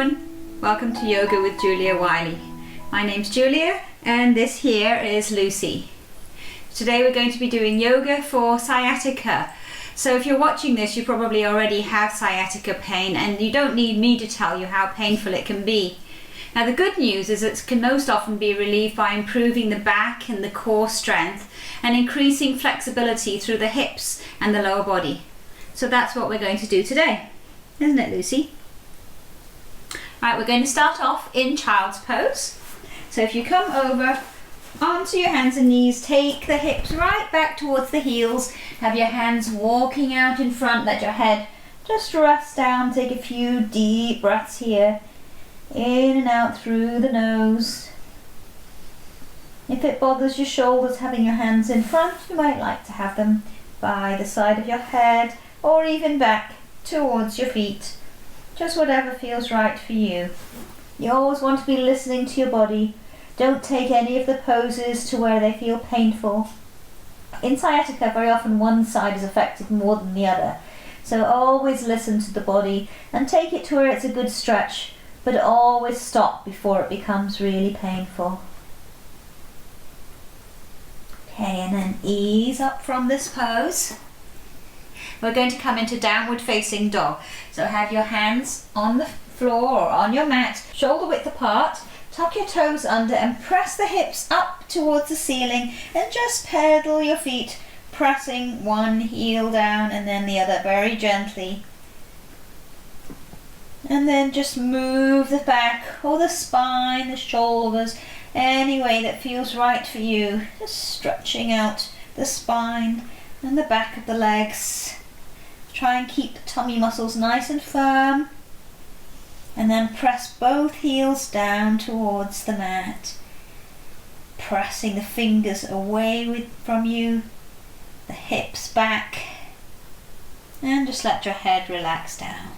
everyone, welcome to Yoga with Julia Wylie. My name's Julia and this here is Lucy. Today we're going to be doing yoga for sciatica. So if you're watching this, you probably already have sciatica pain and you don't need me to tell you how painful it can be. Now the good news is it can most often be relieved by improving the back and the core strength and increasing flexibility through the hips and the lower body. So that's what we're going to do today, isn't it, Lucy? Right, we're going to start off in child's pose. So if you come over onto your hands and knees, take the hips right back towards the heels, have your hands walking out in front, let your head just rest down, take a few deep breaths here, in and out through the nose. If it bothers your shoulders having your hands in front, you might like to have them by the side of your head or even back towards your feet. Just whatever feels right for you. You always want to be listening to your body. Don't take any of the poses to where they feel painful. In sciatica, very often one side is affected more than the other. So always listen to the body and take it to where it's a good stretch, but always stop before it becomes really painful. Okay, and then ease up from this pose. We're going to come into downward facing dog. So have your hands on the floor or on your mat, shoulder width apart, tuck your toes under and press the hips up towards the ceiling and just pedal your feet, pressing one heel down and then the other very gently. And then just move the back or the spine, the shoulders, any way that feels right for you. Just stretching out the spine and the back of the legs. Try and keep the tummy muscles nice and firm. And then press both heels down towards the mat. Pressing the fingers away from you, the hips back. And just let your head relax down.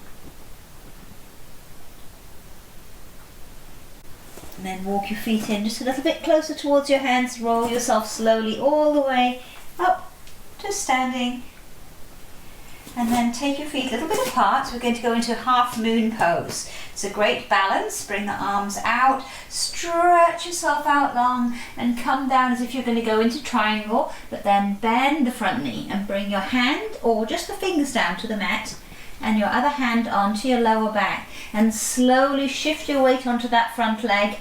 And then walk your feet in just a little bit closer towards your hands. Roll yourself slowly all the way up to standing. And then take your feet a little bit apart. We're going to go into half moon pose. It's a great balance. Bring the arms out, stretch yourself out long and come down as if you're going to go into triangle, but then bend the front knee and bring your hand or just the fingers down to the mat and your other hand onto your lower back and slowly shift your weight onto that front leg.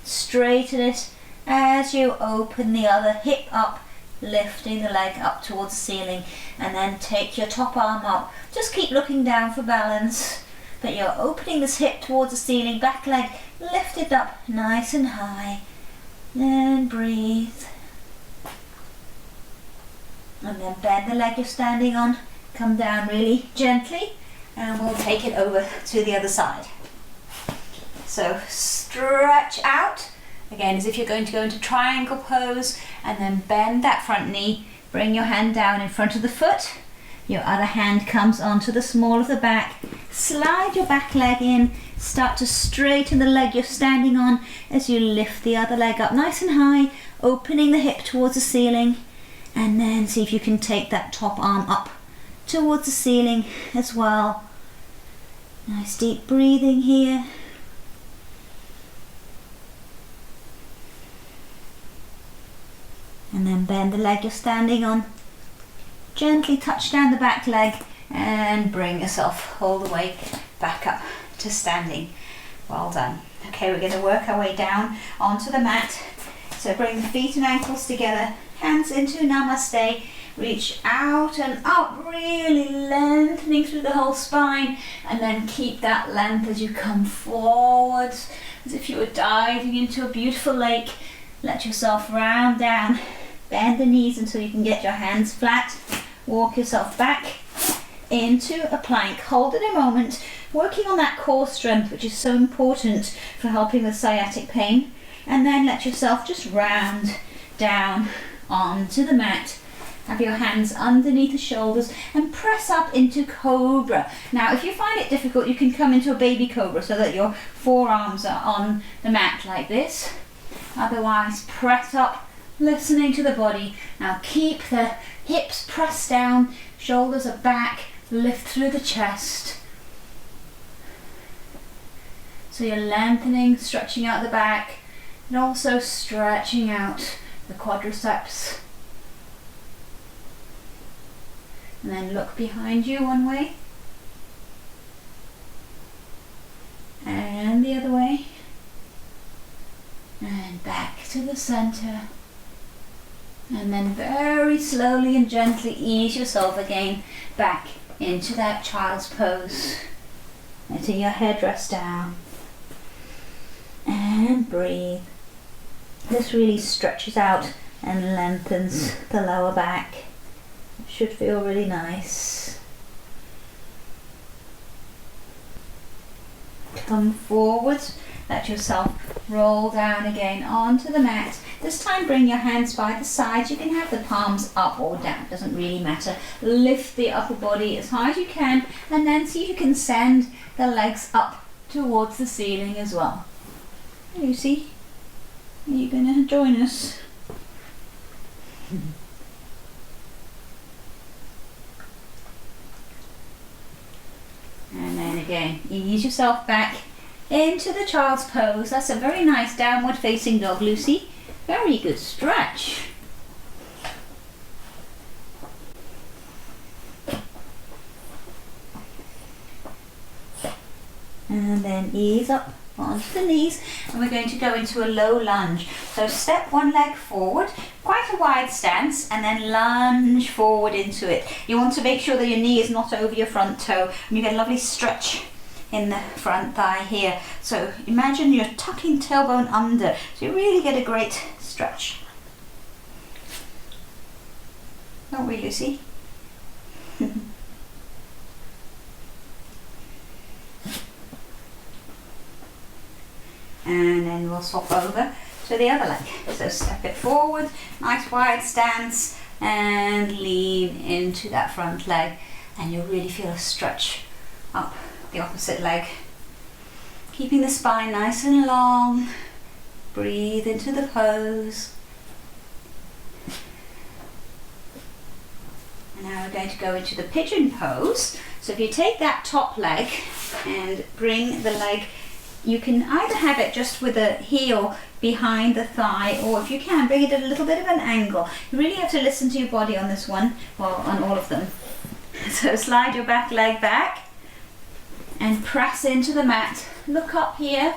Straighten it as you open the other hip up, lifting the leg up towards the ceiling, and then take your top arm up. Just keep looking down for balance, but you're opening this hip towards the ceiling, back leg lifted up nice and high. Then breathe. And then bend the leg you're standing on, come down really gently, and we'll take it over to the other side. So stretch out. Again, as if you're going to go into triangle pose, and then bend that front knee, bring your hand down in front of the foot, your other hand comes onto the small of the back, slide your back leg in, start to straighten the leg you're standing on as you lift the other leg up nice and high, opening the hip towards the ceiling, and then see if you can take that top arm up towards the ceiling as well. Nice deep breathing here. And then bend the leg you're standing on. Gently touch down the back leg and bring yourself all the way back up to standing. Well done. Okay, we're going to work our way down onto the mat. So bring the feet and ankles together, hands into Namaste. Reach out and up, really lengthening through the whole spine, and then keep that length as you come forward, as if you were diving into a beautiful lake. Let yourself round down, bend the knees until you can get your hands flat, walk yourself back into a plank. Hold it a moment, working on that core strength, which is so important for helping with sciatic pain, and then let yourself just round down onto the mat. Have your hands underneath the shoulders and press up into cobra. Now if you find it difficult, you can come into a baby cobra so that your forearms are on the mat like this. Otherwise, press up, listening to the body. Now keep the hips pressed down, shoulders are back, lift through the chest. So you're lengthening, stretching out the back, and also stretching out the quadriceps. And then look behind you one way. And the other way. And back to the center. And then very slowly and gently ease yourself again back into that child's pose. Letting your head rest down. And breathe. This really stretches out and lengthens the lower back. It should feel really nice. Come forward. Let yourself roll down again onto the mat. This time bring your hands by the sides. You can have the palms up or down, doesn't really matter. Lift the upper body as high as you can and then see if you can send the legs up towards the ceiling as well. Lucy, are you going to join us? And then again, ease yourself back into the child's pose. That's a very nice downward facing dog, Lucy. Very good stretch. And then ease up onto the knees, and we're going to go into a low lunge. So step one leg forward, quite a wide stance, and then lunge forward into it. You want to make sure that your knee is not over your front toe, and you get a lovely stretch in the front thigh here. So imagine you're tucking tailbone under, so you really get a great stretch. Don't we, Lucy? And then we'll swap over to the other leg. So step it forward, nice wide stance, and lean into that front leg, and you'll really feel a stretch up the opposite leg. Keeping the spine nice and long. Breathe into the pose. And now we're going to go into the pigeon pose. So if you take that top leg and bring the leg, you can either have it just with the heel behind the thigh, or if you can, bring it at a little bit of an angle. You really have to listen to your body on this one, well, on all of them. So slide your back leg back and press into the mat. Look up here,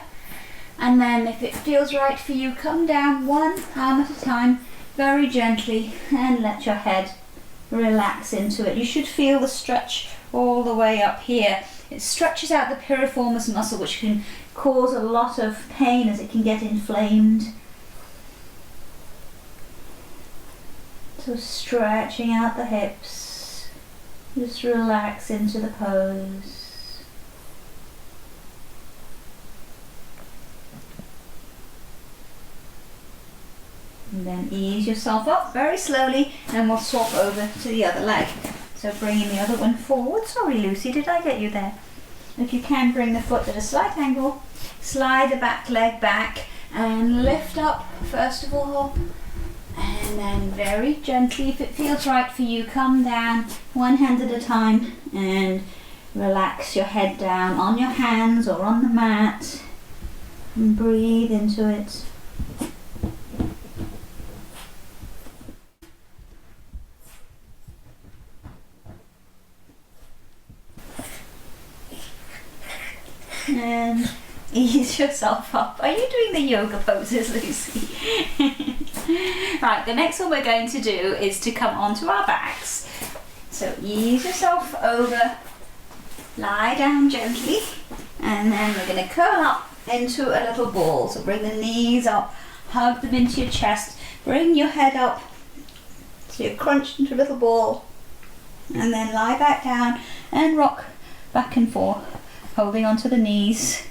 and then if it feels right for you, come down one arm at a time, very gently, and let your head relax into it. You should feel the stretch all the way up here. It stretches out the piriformis muscle, which can cause a lot of pain as it can get inflamed. So stretching out the hips, just relax into the pose. And then ease yourself up very slowly, and we'll swap over to the other leg. So bringing the other one forward. Sorry, Lucy, did I get you there? If you can, bring the foot at a slight angle, slide the back leg back, and lift up first of all, and then very gently, if it feels right for you, come down one hand at a time and relax your head down on your hands or on the mat, and breathe into it. And ease yourself up. Are you doing the yoga poses, Lucy? Right, the next one we're going to do is to come onto our backs. So ease yourself over, lie down gently, and then we're going to curl up into a little ball. So bring the knees up, hug them into your chest, bring your head up so you're crunched into a little ball, and then lie back down and rock back and forth, holding onto the knees.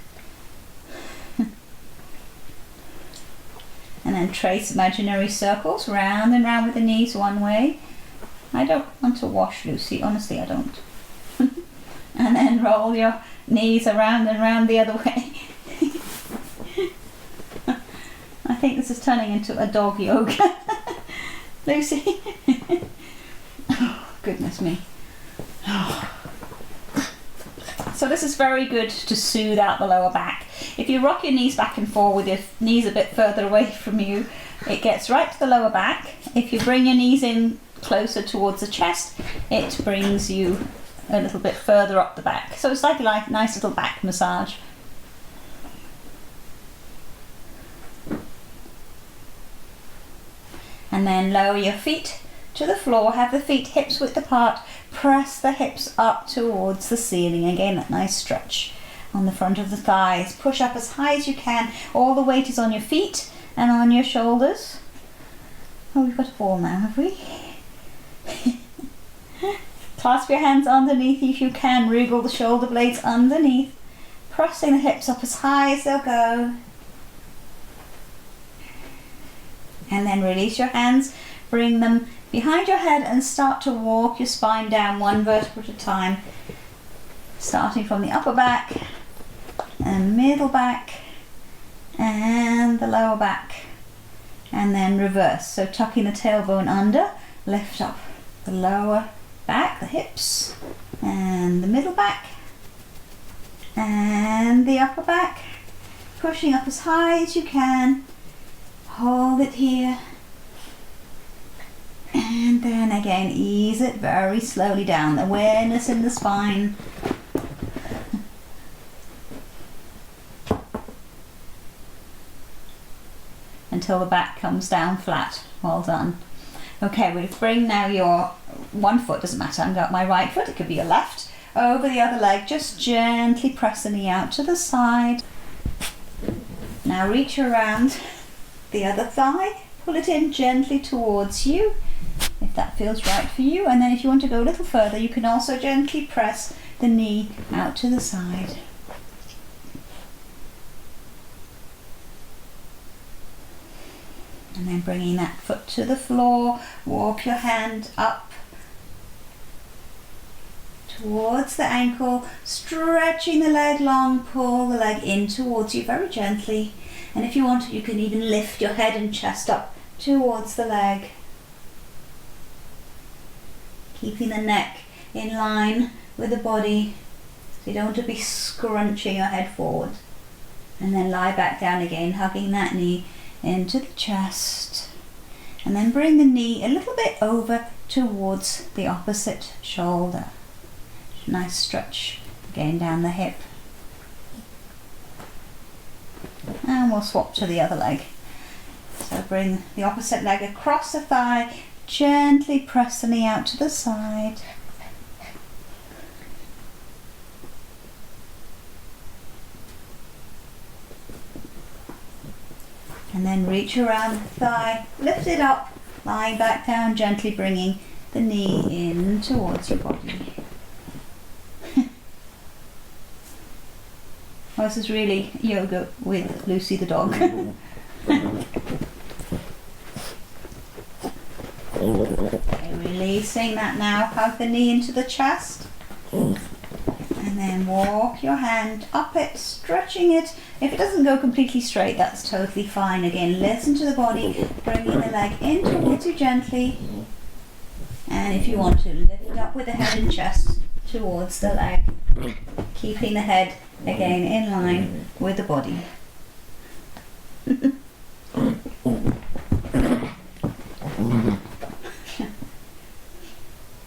And then trace imaginary circles round and round with the knees one way. I don't want to wash, Lucy, honestly I don't. And then roll your knees around and round the other way. I think this is turning into a dog yoga. Lucy. Oh, goodness me. Oh. So this is very good to soothe out the lower back. If you rock your knees back and forth with your knees a bit further away from you, it gets right to the lower back. If you bring your knees in closer towards the chest, it brings you a little bit further up the back. So it's like a nice little back massage. And then lower your feet to the floor, have the feet hips width apart, press the hips up towards the ceiling. Again, that nice stretch on the front of the thighs. Push up as high as you can. All the weight is on your feet and on your shoulders. Oh, we've got a ball now, have we? Clasp your hands underneath if you can. Wriggle the shoulder blades underneath. Pressing the hips up as high as they'll go. And then release your hands. Bring them behind your head and start to walk your spine down one vertebra at a time. Starting from the upper back and middle back and the lower back. And then reverse. So tucking the tailbone under, lift up the lower back, the hips, and the middle back, and the upper back. Pushing up as high as you can. Hold it here. And then again, ease it very slowly down. Awareness in the spine. Until the back comes down flat. Well done. Okay, we bring now your one foot, doesn't matter, I've got my right foot, it could be your left, over the other leg, just gently press the knee out to the side. Now reach around the other thigh, pull it in gently towards you, if that feels right for you, and then if you want to go a little further, you can also gently press the knee out to the side. And then bringing that foot to the floor, walk your hand up towards the ankle, stretching the leg long, pull the leg in towards you very gently. And if you want to, you can even lift your head and chest up towards the leg. Keeping the neck in line with the body, so you don't want to be scrunching your head forward. And then lie back down again, hugging that knee into the chest, and then bring the knee a little bit over towards the opposite shoulder. Nice stretch again down the hip, and we'll swap to the other leg. So bring the opposite leg across the thigh, gently press the knee out to the side. And then reach around the thigh, lift it up, lying back down, gently bringing the knee in towards your body. Well, this is really yoga with Lucy the dog. Okay, releasing that now, hug the knee into the chest. And then walk your hand up it, stretching it. If it doesn't go completely straight, that's totally fine. Again, listen to the body, bringing the leg in towards you gently. And if you want to, lift it up with the head and chest towards the leg. Keeping the head, again, in line with the body.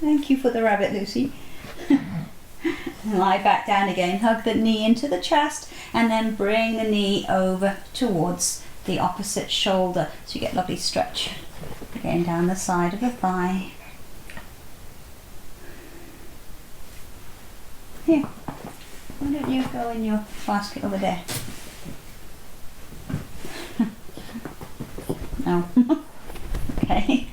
Thank you for the rabbit, Lucy. Lie back down again, hug the knee into the chest, and then bring the knee over towards the opposite shoulder, so you get lovely stretch again down the side of the thigh. Here, why don't you go in your basket over there? No. Okay.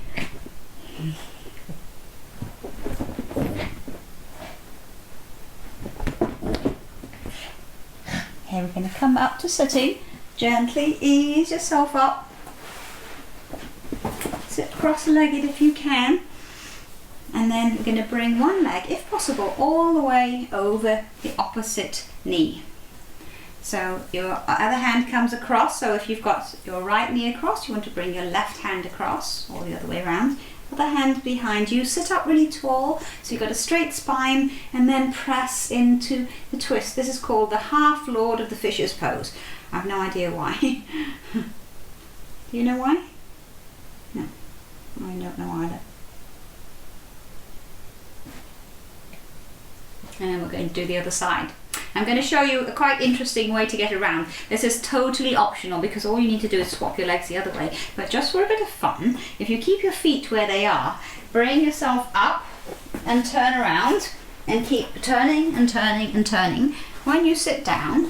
Okay, we're going to come up to sitting. Gently ease yourself up. Sit cross-legged if you can. And then we're going to bring one leg, if possible, all the way over the opposite knee. So your other hand comes across. So if you've got your right knee across, you want to bring your left hand across, or the other way around. other hand behind you, sit up really tall so you've got a straight spine, and then press into the twist. This is called the half Lord of the Fishes pose. I have no idea why. Do you know why? No, I don't know either. And then we're going to do the other side. I'm going to show you a quite interesting way to get around. This is totally optional because all you need to do is swap your legs the other way. But just for a bit of fun, if you keep your feet where they are, bring yourself up and turn around and keep turning and turning and turning. When you sit down,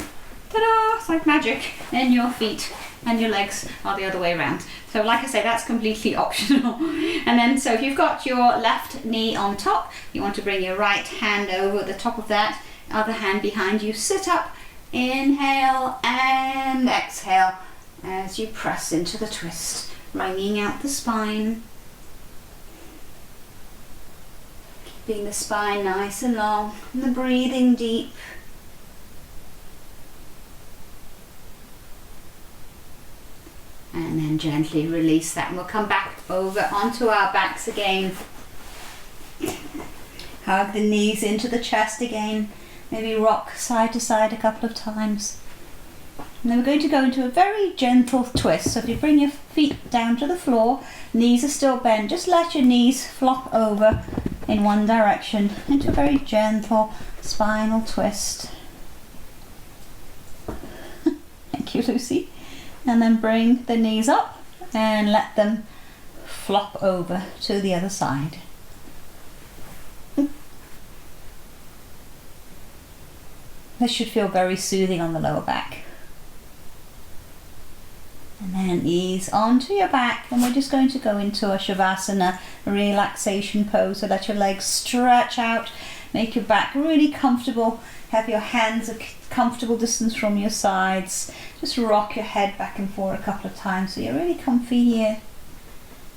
ta-da, it's like magic, then your feet and your legs are the other way around. So like I say, that's completely optional. And then, so if you've got your left knee on top, you want to bring your right hand over the top of that, other hand behind you, sit up, inhale and exhale as you press into the twist, wringing out the spine. Keeping the spine nice and long, and the breathing deep. And then gently release that, and we'll come back over onto our backs again. Hug the knees into the chest again. Maybe rock side to side a couple of times. And then we're going to go into a very gentle twist. So if you bring your feet down to the floor, knees are still bent, just let your knees flop over in one direction into a very gentle spinal twist. Thank you, Lucy. And then bring the knees up and let them flop over to the other side. This should feel very soothing on the lower back. And then ease onto your back, and we're just going to go into a Shavasana, a relaxation pose. So let your legs stretch out, make your back really comfortable, have your hands a comfortable distance from your sides. Just rock your head back and forth a couple of times so you're really comfy here.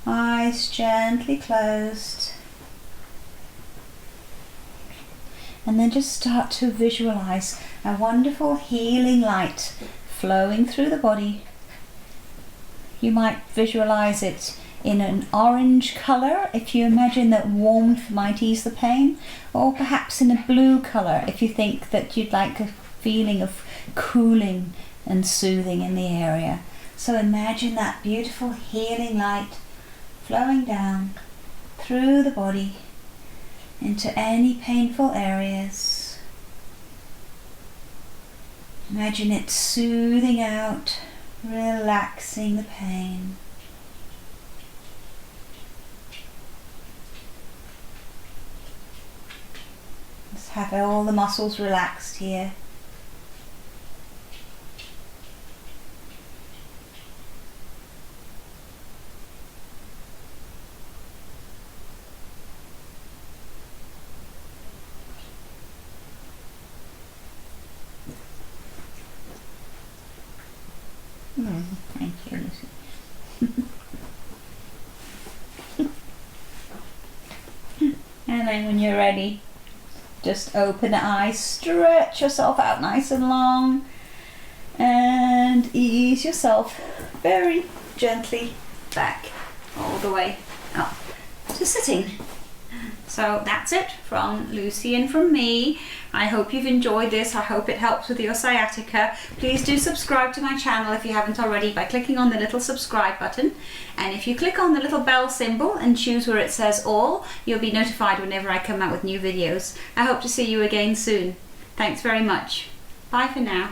Eyes gently closed. And then just start to visualize a wonderful healing light flowing through the body. You might visualize it in an orange color if you imagine that warmth might ease the pain, or perhaps in a blue color if you think that you'd like a feeling of cooling and soothing in the area. So imagine that beautiful healing light flowing down through the body into any painful areas. Imagine it soothing out, relaxing the pain. Just have all the muscles relaxed here. Thank you, Lucy. And then when you're ready, just open the eyes, stretch yourself out nice and long, and ease yourself very gently back all the way up to sitting. So that's it from Lucy and from me. I hope you've enjoyed this. I hope it helps with your sciatica. Please do subscribe to my channel if you haven't already by clicking on the little subscribe button. And if you click on the little bell symbol and choose where it says all, you'll be notified whenever I come out with new videos. I hope to see you again soon. Thanks very much. Bye for now.